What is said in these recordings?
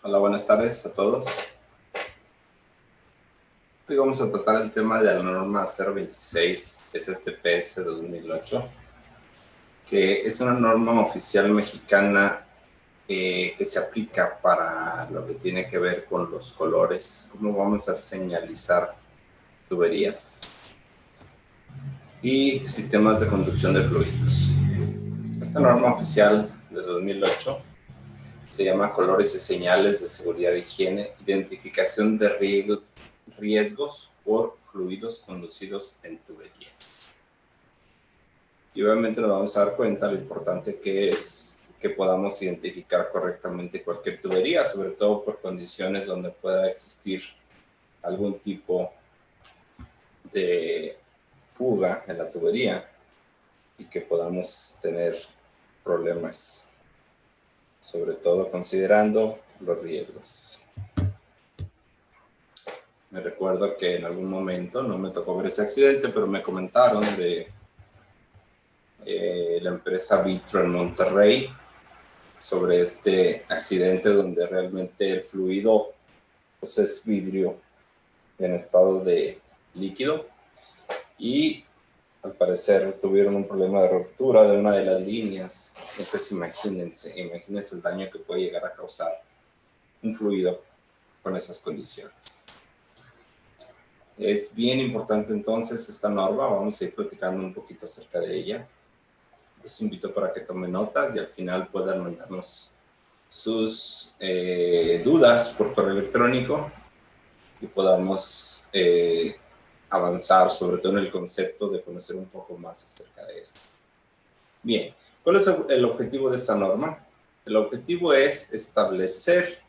Hola, buenas tardes a todos. Hoy vamos a tratar el tema de la norma 026 STPS 2008, que es una norma oficial mexicana que se aplica para lo que tiene que ver con los colores, cómo vamos a señalizar tuberías y sistemas de conducción de fluidos. Esta norma oficial de 2008 se llama Colores y Señales de Seguridad e Higiene, Identificación de riesgos por fluidos conducidos en tuberías. Y obviamente nos vamos a dar cuenta lo importante que es que podamos identificar correctamente cualquier tubería, sobre todo por condiciones donde pueda existir algún tipo de fuga en la tubería y que podamos tener problemas, sobre todo considerando los riesgos. Me recuerdo que en algún momento, no me tocó ver ese accidente, pero me comentaron de la empresa Vitro en Monterrey sobre este accidente donde realmente el fluido pues, es vidrio en estado de líquido y al parecer tuvieron un problema de ruptura de una de las líneas. Entonces imagínense el daño que puede llegar a causar un fluido con esas condiciones. Es bien importante entonces esta norma, vamos a ir platicando un poquito acerca de ella. Los invito para que tomen notas y al final puedan mandarnos sus dudas por correo electrónico y podamos avanzar sobre todo en el concepto de conocer un poco más acerca de esto. Bien, ¿cuál es el objetivo de esta norma? El objetivo es establecer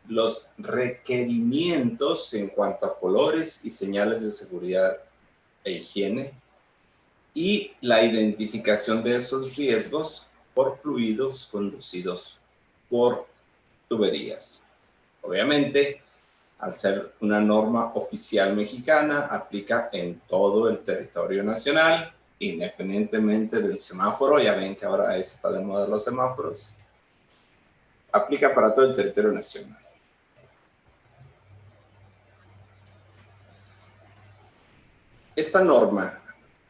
los requerimientos en cuanto a colores y señales de seguridad e higiene y la identificación de esos riesgos por fluidos conducidos por tuberías. Obviamente, al ser una norma oficial mexicana, aplica en todo el territorio nacional, independientemente del semáforo. Ya ven que ahora está de moda los semáforos. Aplica para todo el territorio nacional. Esta norma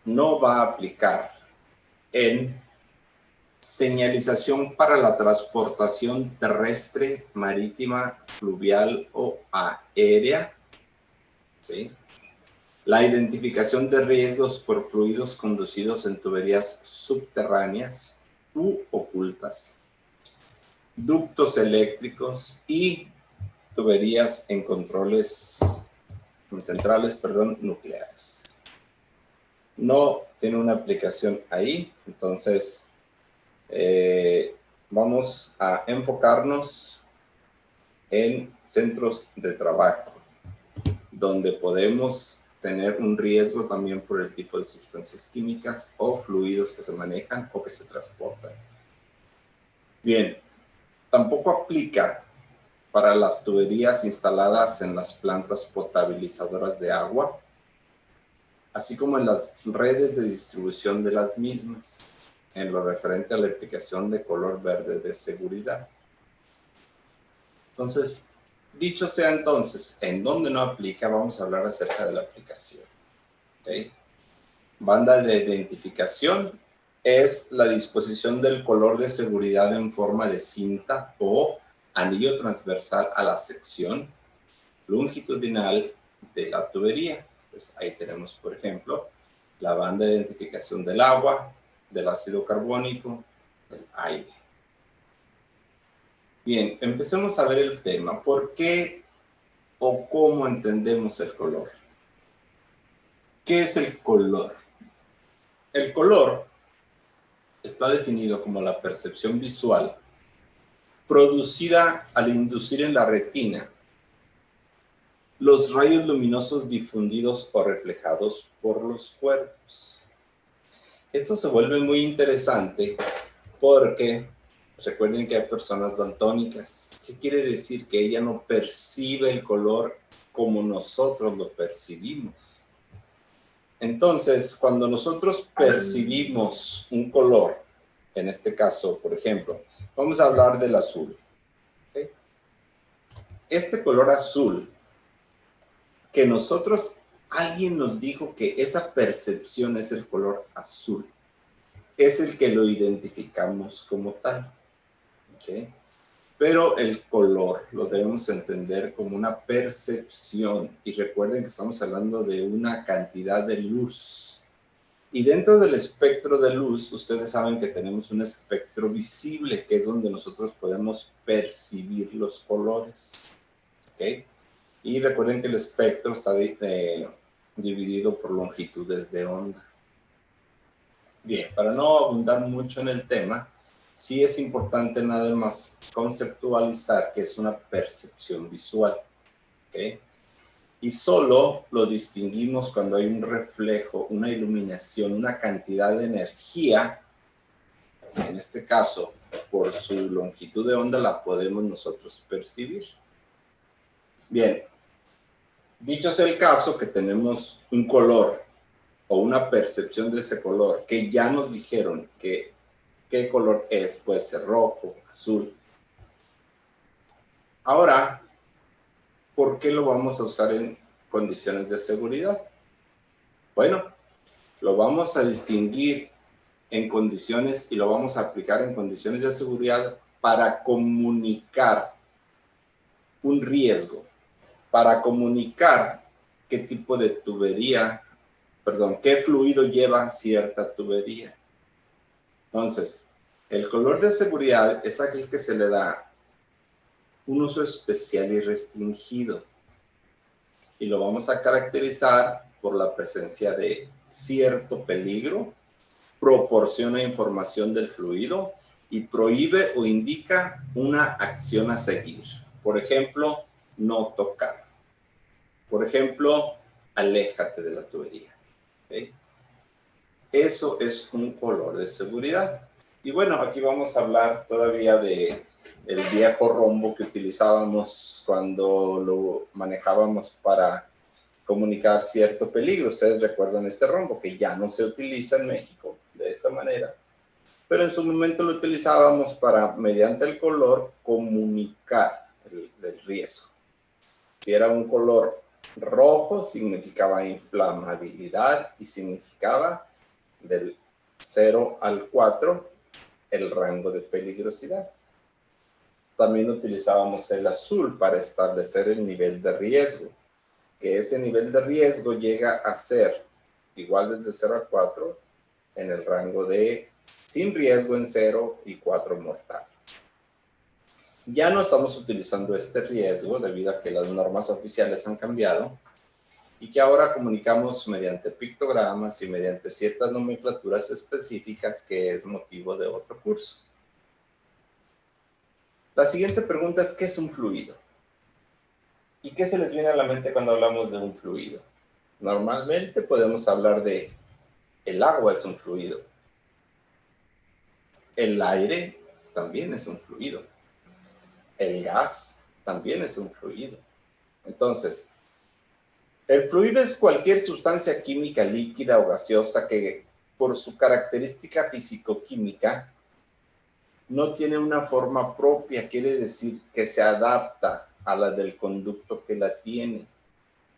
no va a aplicar en señalización para la transportación terrestre, marítima, fluvial o aérea, ¿sí? La identificación de riesgos por fluidos conducidos en tuberías subterráneas u ocultas, ductos eléctricos y tuberías en centrales nucleares. No tiene una aplicación ahí, entonces vamos a enfocarnos en centros de trabajo, donde podemos tener un riesgo también por el tipo de sustancias químicas o fluidos que se manejan o que se transportan. Bien, tampoco aplica para las tuberías instaladas en las plantas potabilizadoras de agua, así como en las redes de distribución de las mismas, en lo referente a la aplicación de color verde de seguridad. Entonces, dicho sea entonces, ¿en dónde no aplica? Vamos a hablar acerca de la aplicación. ¿Okay? Banda de identificación es la disposición del color de seguridad en forma de cinta o anillo transversal a la sección longitudinal de la tubería. Pues ahí tenemos, por ejemplo, la banda de identificación del agua, del ácido carbónico, del aire. Bien, empecemos a ver el tema. ¿Por qué o cómo entendemos el color? ¿Qué es el color? El color está definido como la percepción visual producida al inducir en la retina los rayos luminosos difundidos o reflejados por los cuerpos. Esto se vuelve muy interesante porque recuerden que hay personas daltónicas. ¿Qué quiere decir? Que ella no percibe el color como nosotros lo percibimos. Entonces, cuando nosotros percibimos un color, en este caso, por ejemplo, vamos a hablar del azul. ¿Okay? este color azul, que alguien nos dijo que esa percepción es el color azul, es el que lo identificamos como tal, ¿ok? Pero el color lo debemos entender como una percepción, y recuerden que estamos hablando de una cantidad de luz. Y dentro del espectro de luz, ustedes saben que tenemos un espectro visible, que es donde nosotros podemos percibir los colores, ¿ok? Y recuerden que el espectro está dividido por longitudes de onda. Bien, para no abundar mucho en el tema, sí es importante nada más conceptualizar que es una percepción visual, ¿ok? Y solo lo distinguimos cuando hay un reflejo, una iluminación, una cantidad de energía. En este caso, por su longitud de onda, la podemos nosotros percibir. Bien, dicho sea el caso que tenemos un color o una percepción de ese color, que ya nos dijeron que qué color es, puede ser rojo, azul. Ahora, ¿por qué lo vamos a usar en condiciones de seguridad? Bueno, lo vamos a distinguir en condiciones y lo vamos a aplicar en condiciones de seguridad para comunicar un riesgo, para comunicar qué tipo de tubería, qué fluido lleva cierta tubería. Entonces, el color de seguridad es aquel que se le da un uso especial y restringido. Y lo vamos a caracterizar por la presencia de cierto peligro, proporciona información del fluido y prohíbe o indica una acción a seguir. Por ejemplo, no tocar. Por ejemplo, aléjate de la tubería. ¿Okay? Eso es un color de seguridad. Y bueno, aquí vamos a hablar todavía de el viejo rombo que utilizábamos cuando lo manejábamos para comunicar cierto peligro. Ustedes recuerdan este rombo que ya no se utiliza en México de esta manera, pero en su momento lo utilizábamos para, mediante el color, comunicar el riesgo. Si era un color rojo, significaba inflamabilidad y significaba del 0 al 4 el rango de peligrosidad. También utilizábamos el azul para establecer el nivel de riesgo, que ese nivel de riesgo llega a ser igual desde 0 a 4 en el rango de sin riesgo en 0 y 4 mortal. Ya no estamos utilizando este riesgo debido a que las normas oficiales han cambiado y que ahora comunicamos mediante pictogramas y mediante ciertas nomenclaturas específicas que es motivo de otro curso. La siguiente pregunta es, ¿qué es un fluido? ¿Y qué se les viene a la mente cuando hablamos de un fluido? Normalmente podemos hablar de el agua es un fluido. El aire también es un fluido. El gas también es un fluido. Entonces, el fluido es cualquier sustancia química líquida o gaseosa que, por su característica físico-química, no tiene una forma propia, quiere decir que se adapta a la del conducto que la tiene.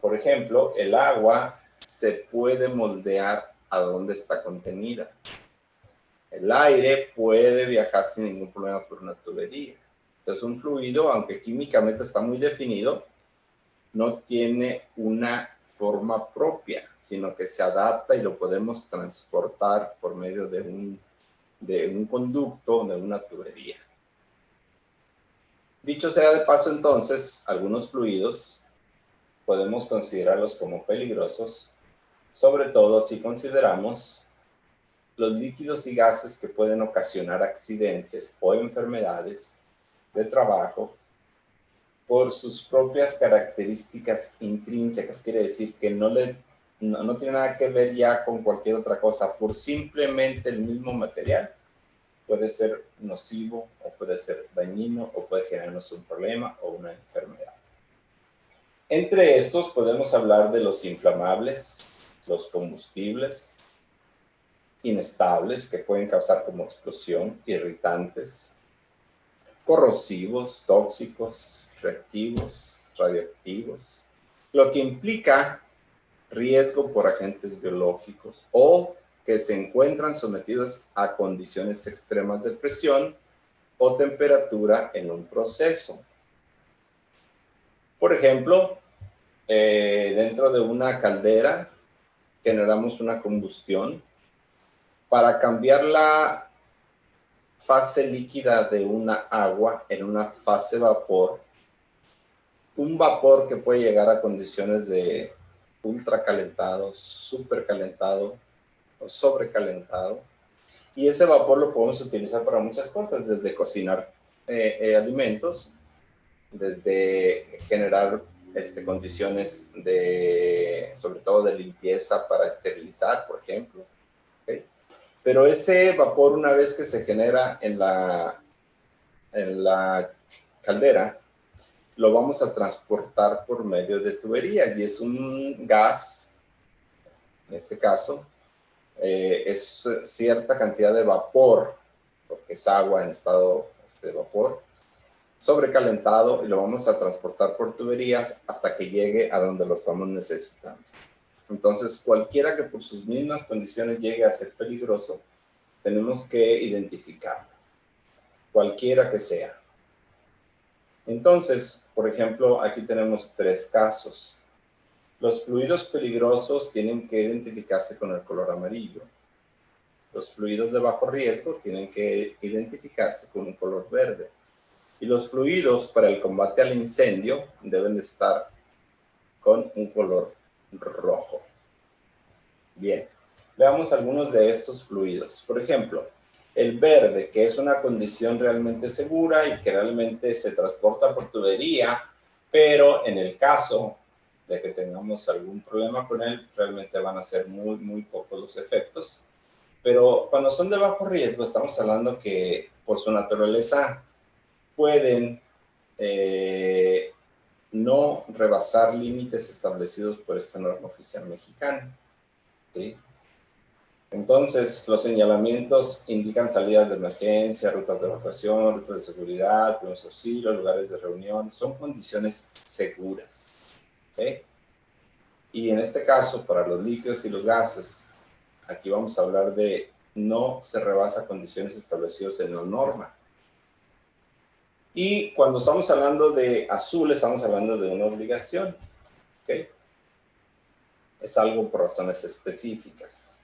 Por ejemplo, el agua se puede moldear a donde está contenida. El aire puede viajar sin ningún problema por una tubería. Entonces, un fluido, aunque químicamente está muy definido, no tiene una forma propia, sino que se adapta y lo podemos transportar por medio de un conducto, de una tubería. Dicho sea de paso, entonces, algunos fluidos podemos considerarlos como peligrosos, sobre todo si consideramos los líquidos y gases que pueden ocasionar accidentes o enfermedades de trabajo por sus propias características intrínsecas. Quiere decir que no tiene nada que ver ya con cualquier otra cosa, por simplemente el mismo material. Puede ser nocivo o puede ser dañino o puede generarnos un problema o una enfermedad. Entre estos podemos hablar de los inflamables, los combustibles, inestables que pueden causar como explosión, irritantes, corrosivos, tóxicos, reactivos, radioactivos, lo que implica riesgo por agentes biológicos o que se encuentran sometidos a condiciones extremas de presión o temperatura en un proceso. Por ejemplo, dentro de una caldera generamos una combustión. Para cambiar la fase líquida de una agua en una fase vapor, un vapor que puede llegar a condiciones de ultracalentado, supercalentado o sobrecalentado, y ese vapor lo podemos utilizar para muchas cosas, desde cocinar alimentos, desde generar condiciones sobre todo de limpieza para esterilizar, por ejemplo. ¿Okay? Pero ese vapor, una vez que se genera en la caldera, lo vamos a transportar por medio de tuberías, y es un gas, en este caso, es cierta cantidad de vapor, porque es agua en estado de vapor, sobrecalentado, y lo vamos a transportar por tuberías hasta que llegue a donde lo estamos necesitando. Entonces, cualquiera que por sus mismas condiciones llegue a ser peligroso, tenemos que identificarlo, cualquiera que sea. Entonces, por ejemplo, aquí tenemos 3 casos. Los fluidos peligrosos tienen que identificarse con el color amarillo. Los fluidos de bajo riesgo tienen que identificarse con un color verde. Y los fluidos para el combate al incendio deben de estar con un color rojo. Bien, veamos algunos de estos fluidos. Por ejemplo, el verde, que es una condición realmente segura y que realmente se transporta por tubería, pero en el caso de que tengamos algún problema con él, realmente van a ser muy, muy pocos los efectos. Pero cuando son de bajo riesgo, estamos hablando que por su naturaleza pueden no rebasar límites establecidos por esta norma oficial mexicana. ¿Sí? Entonces, los señalamientos indican salidas de emergencia, rutas de evacuación, rutas de seguridad, primeros auxilios, lugares de reunión. Son condiciones seguras. ¿Sí? Y en este caso, para los líquidos y los gases, aquí vamos a hablar de no se rebasa condiciones establecidas en la norma. Y cuando estamos hablando de azul, estamos hablando de una obligación. ¿Okay? Es algo por razones específicas.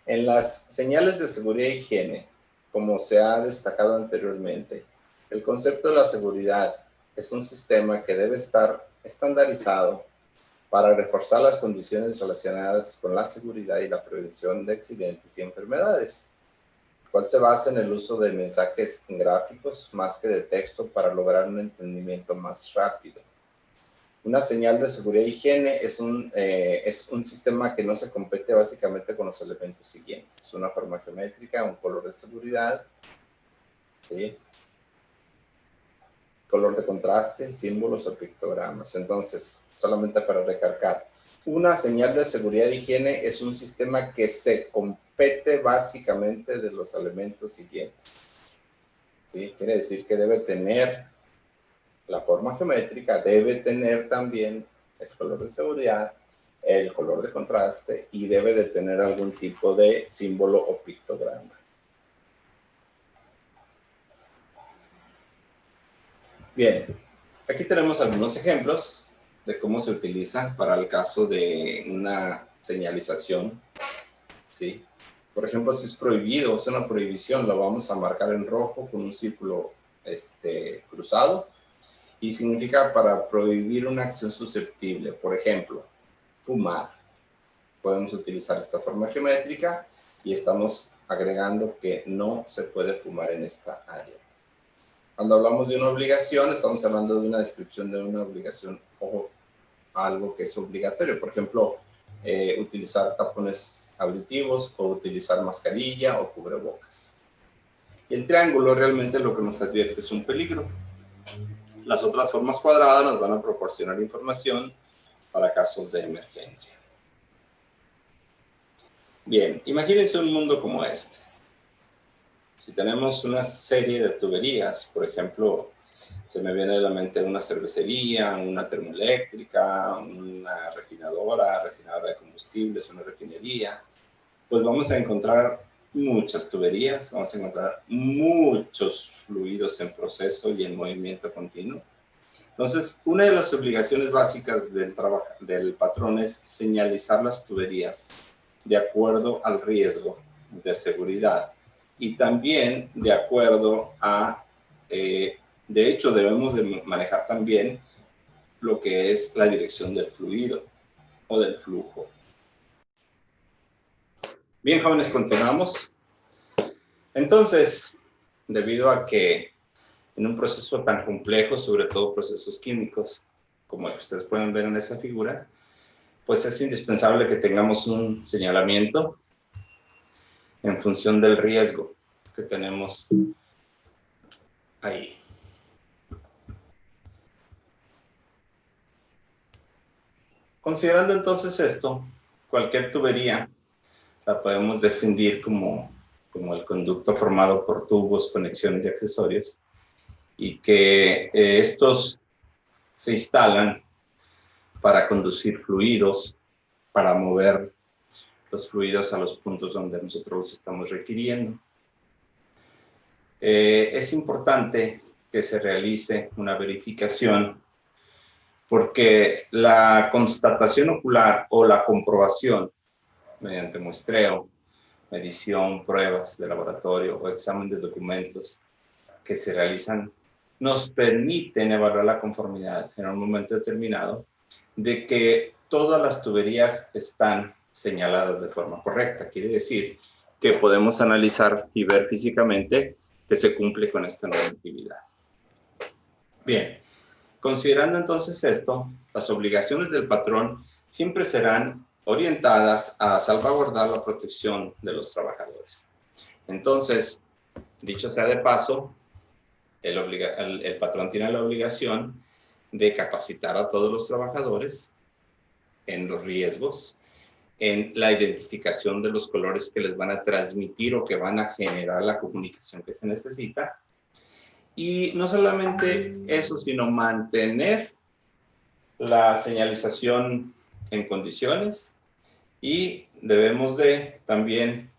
En las señales de seguridad e higiene, como se ha destacado anteriormente, el concepto de la seguridad es un sistema que debe estar estandarizado para reforzar las condiciones relacionadas con la seguridad y la prevención de accidentes y enfermedades, el cual se basa en el uso de mensajes gráficos más que de texto para lograr un entendimiento más rápido. Una señal de seguridad e higiene es un sistema que no se compete básicamente con los elementos siguientes: una forma geométrica, un color de seguridad, ¿sí? Color de contraste, símbolos o pictogramas. Entonces, solamente para recalcar, una señal de seguridad e higiene es un sistema que se compete básicamente de los elementos siguientes. ¿Sí? Quiere decir que debe tener la forma geométrica, debe tener también el color de seguridad, el color de contraste, y debe de tener algún tipo de símbolo o pictograma. Bien, aquí tenemos algunos ejemplos de cómo se utiliza para el caso de una señalización, ¿sí? Por ejemplo, si es prohibido, es una prohibición, lo vamos a marcar en rojo con un círculo cruzado, y significa para prohibir una acción susceptible. Por ejemplo, fumar. Podemos utilizar esta forma geométrica y estamos agregando que no se puede fumar en esta área. Cuando hablamos de una obligación, estamos hablando de una descripción de una obligación o algo que es obligatorio. Por ejemplo, utilizar tapones auditivos o utilizar mascarilla o cubrebocas. Y el triángulo realmente lo que nos advierte es un peligro. Las otras formas cuadradas nos van a proporcionar información para casos de emergencia. Bien, imagínense un mundo como este. Si tenemos una serie de tuberías, por ejemplo, se me viene a la mente una cervecería, una termoeléctrica, una refinadora de combustibles, una refinería, pues vamos a encontrar muchas tuberías, vamos a encontrar muchos fluidos en proceso y en movimiento continuo. Entonces, una de las obligaciones básicas del patrón es señalizar las tuberías de acuerdo al riesgo de seguridad y también de acuerdo a, de hecho, debemos de manejar también lo que es la dirección del fluido o del flujo. Bien, jóvenes, continuamos. Entonces, debido a que en un proceso tan complejo, sobre todo procesos químicos, como el que ustedes pueden ver en esa figura, pues es indispensable que tengamos un señalamiento en función del riesgo que tenemos ahí. Considerando entonces esto, cualquier tubería la podemos definir como el conducto formado por tubos, conexiones y accesorios, y que estos se instalan para conducir fluidos, para mover los fluidos a los puntos donde nosotros los estamos requiriendo. Es importante que se realice una verificación porque la constatación ocular o la comprobación mediante muestreo, medición, pruebas de laboratorio o examen de documentos que se realizan nos permiten evaluar la conformidad en un momento determinado de que todas las tuberías están señaladas de forma correcta. Quiere decir que podemos analizar y ver físicamente que se cumple con esta normatividad. Bien, considerando entonces esto, las obligaciones del patrón siempre serán orientadas a salvaguardar la protección de los trabajadores. Entonces, dicho sea de paso, el patrón tiene la obligación de capacitar a todos los trabajadores en los riesgos, en la identificación de los colores que les van a transmitir o que van a generar la comunicación que se necesita. Y no solamente eso, sino mantener la señalización en condiciones y debemos de también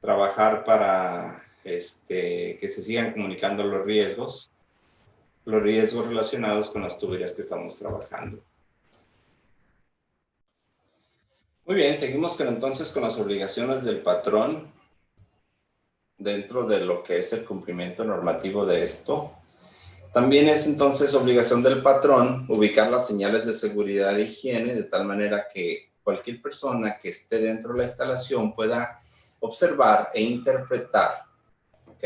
trabajar para que se sigan comunicando los riesgos relacionados con las tuberías que estamos trabajando. Muy bien, seguimos entonces con las obligaciones del patrón dentro de lo que es el cumplimiento normativo de esto. También es entonces obligación del patrón ubicar las señales de seguridad e higiene de tal manera que cualquier persona que esté dentro de la instalación pueda observar e interpretar, ¿ok?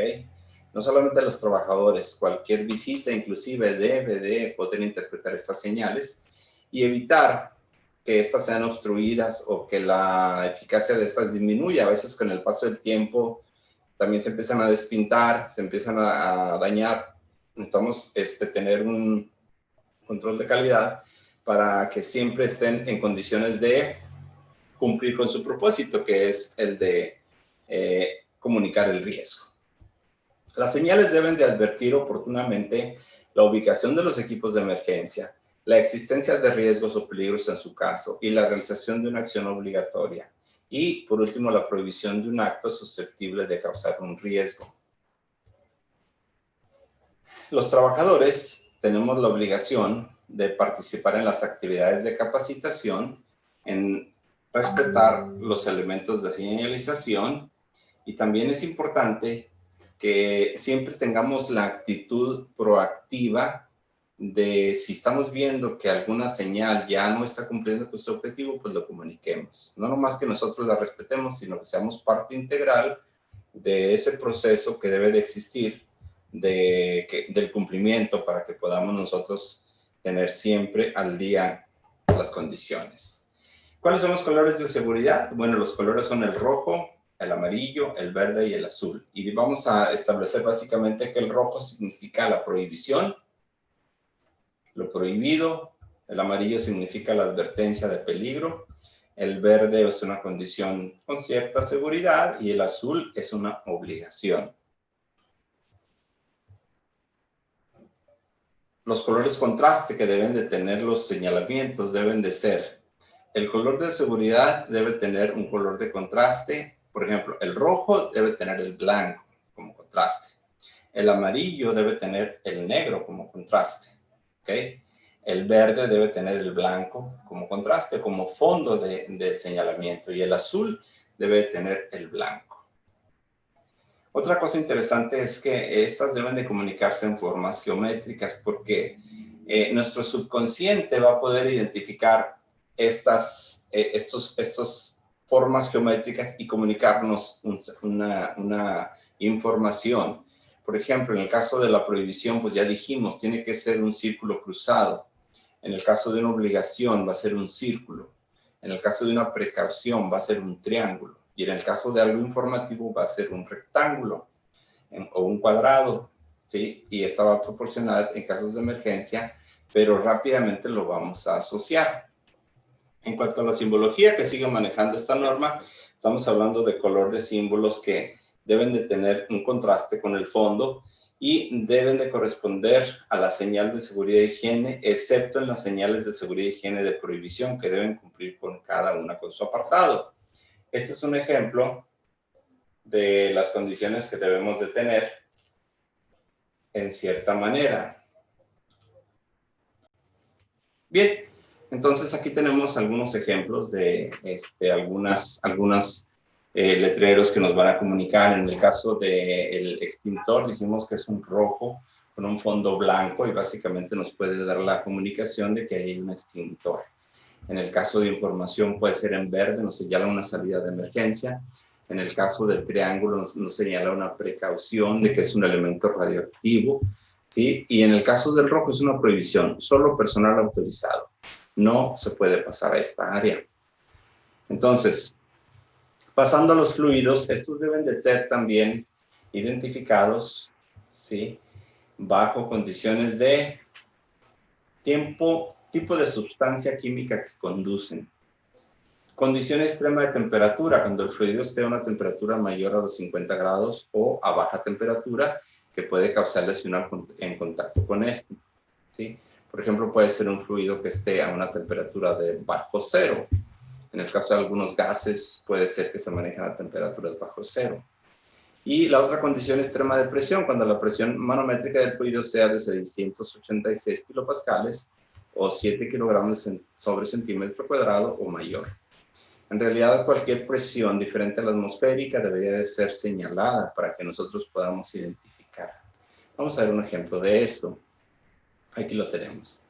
No solamente los trabajadores, cualquier visita inclusive debe de poder interpretar estas señales y evitar que estas sean obstruidas o que la eficacia de estas disminuya. A veces con el paso del tiempo también se empiezan a despintar, se empiezan a dañar. Necesitamos tener un control de calidad para que siempre estén en condiciones de cumplir con su propósito, que es el de comunicar el riesgo. Las señales deben de advertir oportunamente la ubicación de los equipos de emergencia, la existencia de riesgos o peligros en su caso y la realización de una acción obligatoria. Y, por último, la prohibición de un acto susceptible de causar un riesgo. Los trabajadores tenemos la obligación de participar en las actividades de capacitación, en respetar los elementos de señalización y también es importante que siempre tengamos la actitud proactiva de si estamos viendo que alguna señal ya no está cumpliendo con su objetivo, pues lo comuniquemos. No nomás que nosotros la respetemos, sino que seamos parte integral de ese proceso que debe de existir del cumplimiento para que podamos nosotros tener siempre al día las condiciones. ¿Cuáles son los colores de seguridad? Bueno, los colores son el rojo, el amarillo, el verde y el azul. Y vamos a establecer básicamente que el rojo significa la prohibición, lo prohibido, el amarillo significa la advertencia de peligro, el verde es una condición con cierta seguridad y el azul es una obligación. los colores contraste que deben de tener los señalamientos deben de ser, el color de seguridad debe tener un color de contraste. Por ejemplo, el rojo debe tener el blanco como contraste. El amarillo debe tener el negro como contraste. ¿Ok? El verde debe tener el blanco como contraste, como fondo del señalamiento. Y el azul debe tener el blanco. Otra cosa interesante es que estas deben de comunicarse en formas geométricas porque nuestro subconsciente va a poder identificar estas formas geométricas y comunicarnos una información. Por ejemplo, en el caso de la prohibición, pues ya dijimos, tiene que ser un círculo cruzado. En el caso de una obligación va a ser un círculo. En el caso de una precaución va a ser un triángulo. Y en el caso de algo informativo va a ser un rectángulo o un cuadrado, ¿sí? Y esta va a proporcionar en casos de emergencia, pero rápidamente lo vamos a asociar. En cuanto a la simbología que sigue manejando esta norma, estamos hablando de color de símbolos que deben de tener un contraste con el fondo y deben de corresponder a la señal de seguridad e higiene, excepto en las señales de seguridad e higiene de prohibición que deben cumplir con cada una con su apartado. Este es un ejemplo de las condiciones que debemos de tener en cierta manera. Bien, entonces aquí tenemos algunos ejemplos de algunas letreros que nos van a comunicar. En el caso del extintor, dijimos que es un rojo con un fondo blanco y básicamente nos puede dar la comunicación de que hay un extintor. En el caso de información puede ser en verde, nos señala una salida de emergencia. En el caso del triángulo nos señala una precaución de que es un elemento radioactivo, ¿sí? Y en el caso del rojo es una prohibición, solo personal autorizado. No se puede pasar a esta área. Entonces, pasando a los fluidos, estos deben de ser también identificados, ¿sí? Bajo condiciones de tipo de sustancia química que conducen. Condición extrema de temperatura, cuando el fluido esté a una temperatura mayor a los 50 grados o a baja temperatura, que puede causar lesión en contacto con este, ¿sí? Por ejemplo, puede ser un fluido que esté a una temperatura de bajo cero. En el caso de algunos gases, puede ser que se manejen a temperaturas bajo cero. Y la otra condición extrema de presión, cuando la presión manométrica del fluido sea de 686 kilopascales o 7 kilogramos sobre centímetro cuadrado o mayor. En realidad, cualquier presión diferente a la atmosférica debería de ser señalada para que nosotros podamos identificar. Vamos a ver un ejemplo de esto. Aquí lo tenemos.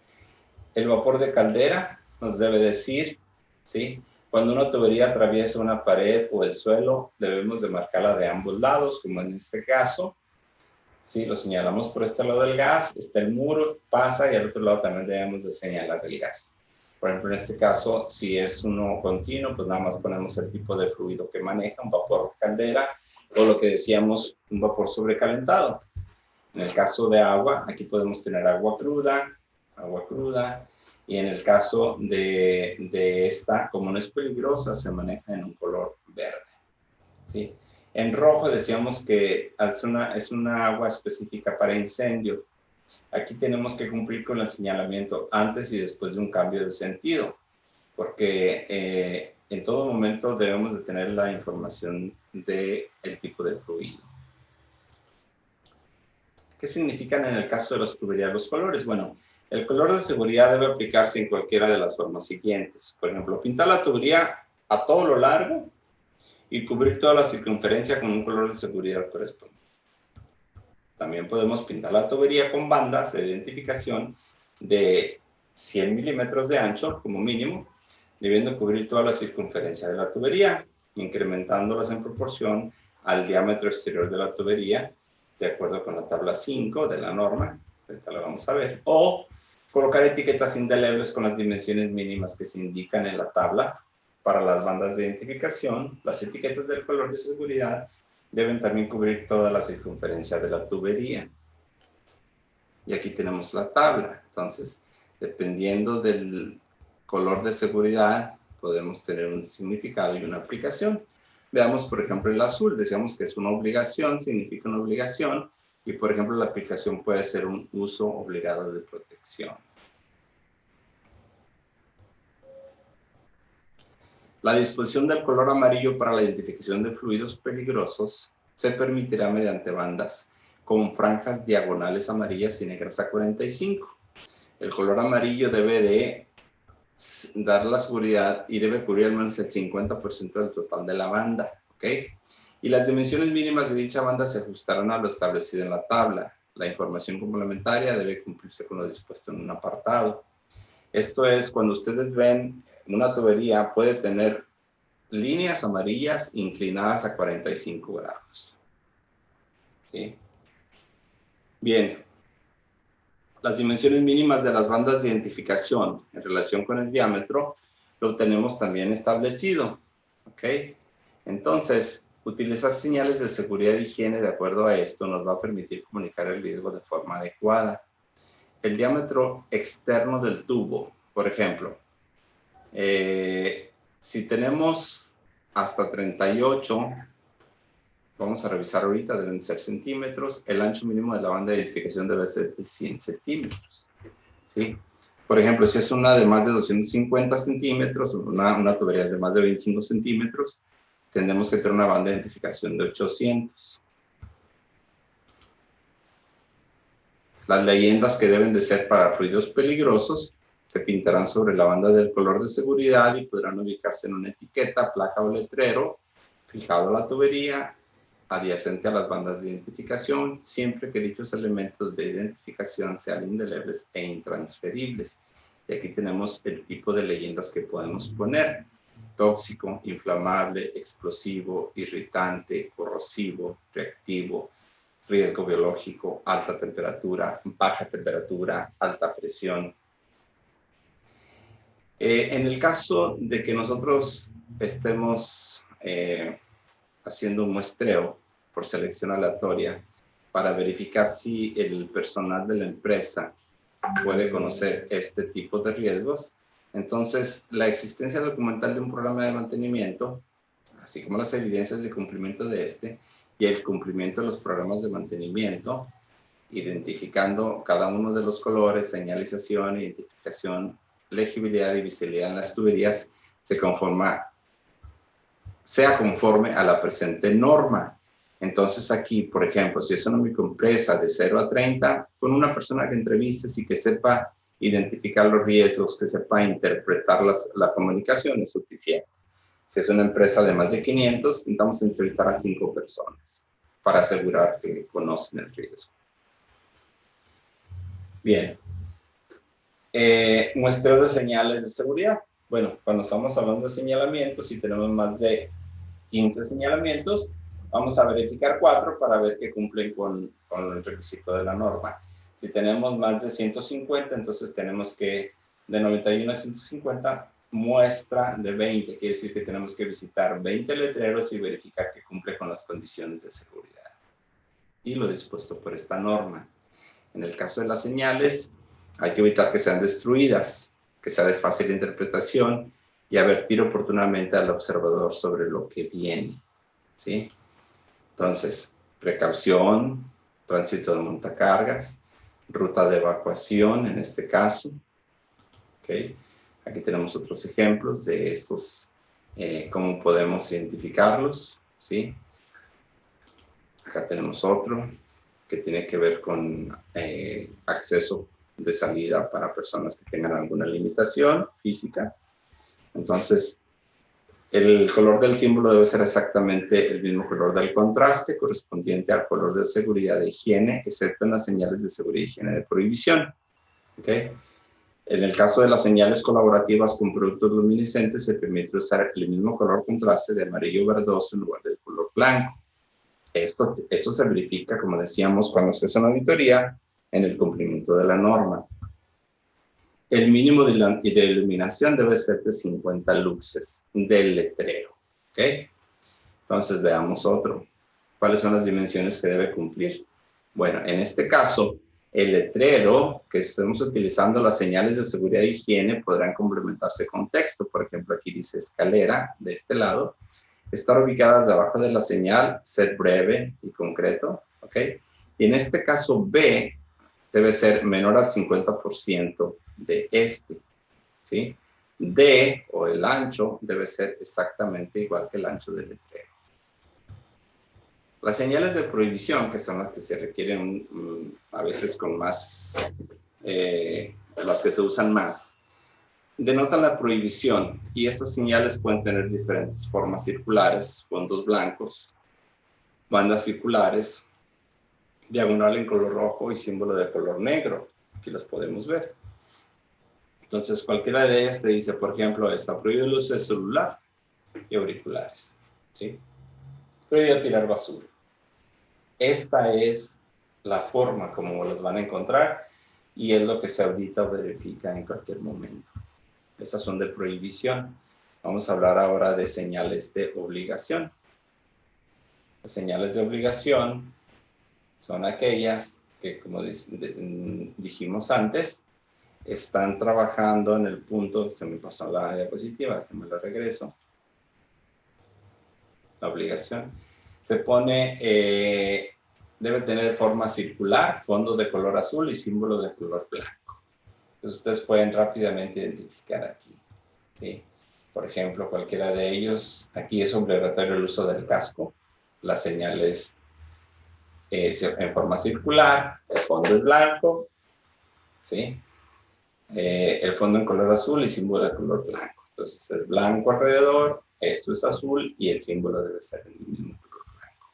El vapor de caldera nos debe decir, ¿sí? Cuando una tubería atraviesa una pared o el suelo, debemos de marcarla de ambos lados, como en este caso. ¿Sí? Lo señalamos por este lado del gas, está el muro, pasa y al otro lado también debemos de señalar el gas. Por ejemplo, en este caso, si es uno continuo, pues nada más ponemos el tipo de fluido que maneja, un vapor de caldera, o lo que decíamos, un vapor sobrecalentado. En el caso de agua, aquí podemos tener agua cruda, y en el caso de esta, como no es peligrosa, se maneja en un color verde, ¿sí? En rojo decíamos que es una agua específica para incendio. Aquí tenemos que cumplir con el señalamiento antes y después de un cambio de sentido, porque en todo momento debemos de tener la información del tipo de fluido. ¿Qué significan en el caso de las tuberías los colores? Bueno, el color de seguridad debe aplicarse en cualquiera de las formas siguientes. Por ejemplo, pintar la tubería a todo lo largo y cubrir toda la circunferencia con un color de seguridad correspondiente. También podemos pintar la tubería con bandas de identificación de 100 milímetros de ancho como mínimo, debiendo cubrir toda la circunferencia de la tubería, incrementándolas en proporción al diámetro exterior de la tubería, de acuerdo con la tabla 5 de la norma, ahorita la vamos a ver, o colocar etiquetas indelebles con las dimensiones mínimas que se indican en la tabla para las bandas de identificación. Las etiquetas del color de seguridad deben también cubrir toda la circunferencia de la tubería. Y aquí tenemos la tabla. Entonces, dependiendo del color de seguridad, podemos tener un significado y una aplicación. Veamos, por ejemplo, el azul. Decíamos que es una obligación, significa una obligación. Y, por ejemplo, la aplicación puede ser un uso obligado de protección. La disposición del color amarillo para la identificación de fluidos peligrosos se permitirá mediante bandas con franjas diagonales amarillas y negras a 45. El color amarillo debe de dar la seguridad y debe cubrir al menos el 50% del total de la banda, ¿ok? Y las dimensiones mínimas de dicha banda se ajustarán a lo establecido en la tabla. La información complementaria debe cumplirse con lo dispuesto en un apartado. Esto es, cuando ustedes ven una tubería, puede tener líneas amarillas inclinadas a 45 grados. ¿Sí? Bien. Las dimensiones mínimas de las bandas de identificación en relación con el diámetro lo tenemos también establecido. ¿Ok? Entonces, utilizar señales de seguridad e higiene de acuerdo a esto nos va a permitir comunicar el riesgo de forma adecuada. El diámetro externo del tubo, por ejemplo, si tenemos hasta 38, vamos a revisar ahorita, deben ser centímetros, el ancho mínimo de la banda de identificación debe ser de 100 centímetros. ¿Sí? Por ejemplo, si es una de más de 250 centímetros, una tubería de más de 25 centímetros, tendremos que tener una banda de identificación de 800. Las leyendas que deben de ser para fluidos peligrosos se pintarán sobre la banda del color de seguridad y podrán ubicarse en una etiqueta, placa o letrero fijado a la tubería, adyacente a las bandas de identificación, siempre que dichos elementos de identificación sean indelebles e intransferibles. Y aquí tenemos el tipo de leyendas que podemos poner: tóxico, inflamable, explosivo, irritante, corrosivo, reactivo, riesgo biológico, alta temperatura, baja temperatura, alta presión. En el caso de que nosotros estemos haciendo un muestreo por selección aleatoria para verificar si el personal de la empresa puede conocer este tipo de riesgos, entonces la existencia documental de un programa de mantenimiento, así como las evidencias de cumplimiento de este y el cumplimiento de los programas de mantenimiento, identificando cada uno de los colores, señalización, identificación, legibilidad y visibilidad en las tuberías, sea conforme a la presente norma. Entonces aquí, por ejemplo, si es una microempresa de 0 a 30, con una persona que entrevistes y que sepa identificar los riesgos, que sepa interpretar la comunicación, es suficiente. Si es una empresa de más de 500, intentamos entrevistar a 5 personas para asegurar que conocen el riesgo. Bien. Muestreo de señales de seguridad. Bueno, cuando estamos hablando de señalamientos, si tenemos más de 15 señalamientos, vamos a verificar 4 para ver que cumplen con el requisito de la norma. Si tenemos más de 150, entonces tenemos que, de 91 a 150, muestra de 20. Quiere decir que tenemos que visitar 20 letreros y verificar que cumple con las condiciones de seguridad y lo dispuesto por esta norma. En el caso de las señales, hay que evitar que sean destruidas, que sea de fácil interpretación y advertir oportunamente al observador sobre lo que viene. ¿Sí? Entonces, precaución, tránsito de montacargas, ruta de evacuación en este caso. ¿Okay? Aquí tenemos otros ejemplos de estos, cómo podemos identificarlos. ¿Sí? Acá tenemos otro que tiene que ver con acceso de salida para personas que tengan alguna limitación física. Entonces, el color del símbolo debe ser exactamente el mismo color del contraste, correspondiente al color de seguridad e higiene, excepto en las señales de seguridad e higiene de prohibición. ¿Okay? En el caso de las señales colaborativas con productos luminiscentes, se permite usar el mismo color contraste de amarillo verdoso en lugar del color blanco. Esto se verifica, como decíamos, cuando se hace una auditoría en el cumplimiento de la norma. El mínimo de iluminación debe ser de 50 luxes del letrero. ¿Ok? Entonces veamos otro. ¿Cuáles son las dimensiones que debe cumplir? Bueno, en este caso, el letrero que estemos utilizando, las señales de seguridad e higiene podrán complementarse con texto. Por ejemplo, aquí dice escalera de este lado. Estar ubicadas debajo de la señal, ser breve y concreto, ¿ok? Y en este caso B debe ser menor al 50% de este, ¿sí? D, o el ancho, debe ser exactamente igual que el ancho del letrero. Las señales de prohibición, que son las que se requieren a veces con más, las que se usan más, denotan la prohibición, y estas señales pueden tener diferentes formas circulares, fondos blancos, bandas circulares, diagonal en color rojo y símbolo de color negro. Aquí los podemos ver. Entonces, cualquiera de ellas te dice, por ejemplo, está prohibido el uso de celular y auriculares, ¿sí? Prohibido tirar basura. Esta es la forma como los van a encontrar y es lo que se audita o verifica en cualquier momento. Estas son de prohibición. Vamos a hablar ahora de señales de obligación. Las señales de obligación son aquellas que, como dijimos antes, están trabajando en el punto, se me pasó la diapositiva, que me la regreso. La obligación. Se pone, debe tener forma circular, fondo de color azul y símbolo de color blanco. Entonces ustedes pueden rápidamente identificar aquí, ¿sí? Por ejemplo, cualquiera de ellos, aquí es obligatorio el uso del casco. La señal es en forma circular, el fondo es blanco, ¿sí? El fondo en color azul y símbolo de color blanco. Entonces es blanco alrededor, esto es azul y el símbolo debe ser el mismo color blanco.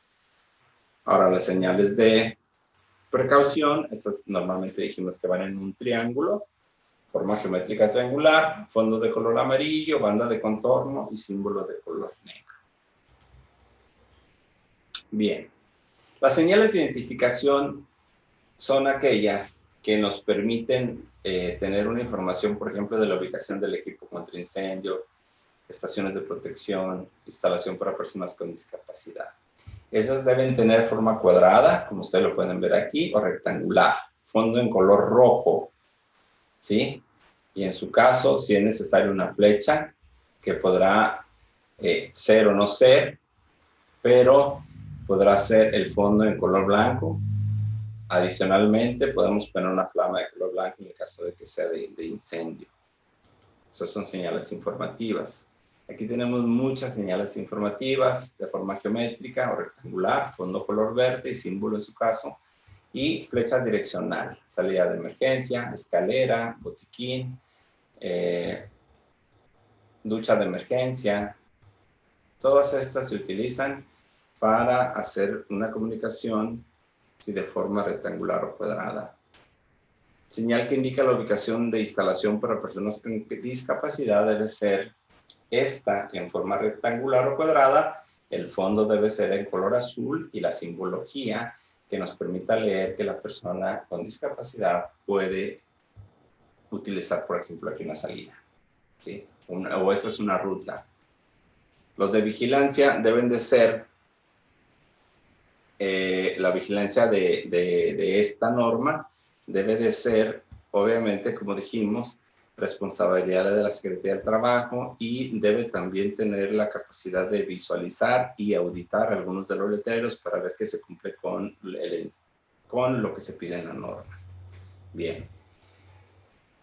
Ahora las señales de precaución, estas normalmente dijimos que van en un triángulo, forma geométrica triangular, fondo de color amarillo, banda de contorno y símbolo de color negro. Bien, las señales de identificación son aquellas que nos permiten tener una información, por ejemplo, de la ubicación del equipo contra incendio, estaciones de protección, instalación para personas con discapacidad. Esas deben tener forma cuadrada, como ustedes lo pueden ver aquí, o rectangular, fondo en color rojo, ¿sí? Y en su caso, si es necesaria una flecha, que podrá ser o no ser, pero podrá ser el fondo en color blanco. Adicionalmente, podemos poner una flama de color blanco en el caso de que sea de incendio. Esas son señales informativas. Aquí tenemos muchas señales informativas de forma geométrica o rectangular, fondo color verde y símbolo en su caso, y flecha direccional, salida de emergencia, escalera, botiquín, ducha de emergencia. Todas estas se utilizan para hacer una comunicación de forma rectangular o cuadrada. Señal que indica la ubicación de instalación para personas con discapacidad debe ser esta en forma rectangular o cuadrada. El fondo debe ser en color azul y la simbología que nos permita leer que la persona con discapacidad puede utilizar, por ejemplo, aquí una salida, ¿sí? O esta es una ruta. Los de vigilancia deben de ser la vigilancia de esta norma debe de ser, obviamente, como dijimos, responsabilidad de la Secretaría del Trabajo y debe también tener la capacidad de visualizar y auditar algunos de los letreros para ver que se cumple con lo que se pide en la norma. Bien.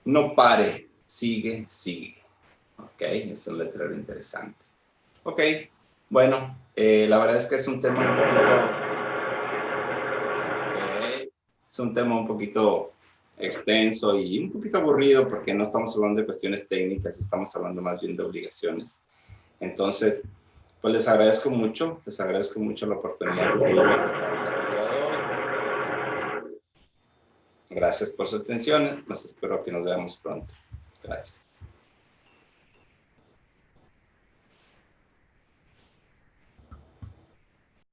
No pare, sigue, sigue. Ok, es un letrero interesante. Ok, bueno, la verdad es que es un tema un poquito... Es un tema un poquito extenso y un poquito aburrido porque no estamos hablando de cuestiones técnicas, estamos hablando más bien de obligaciones. Entonces, pues les agradezco mucho la oportunidad que tuvimos de... Gracias por su atención, pues espero que nos veamos pronto. Gracias.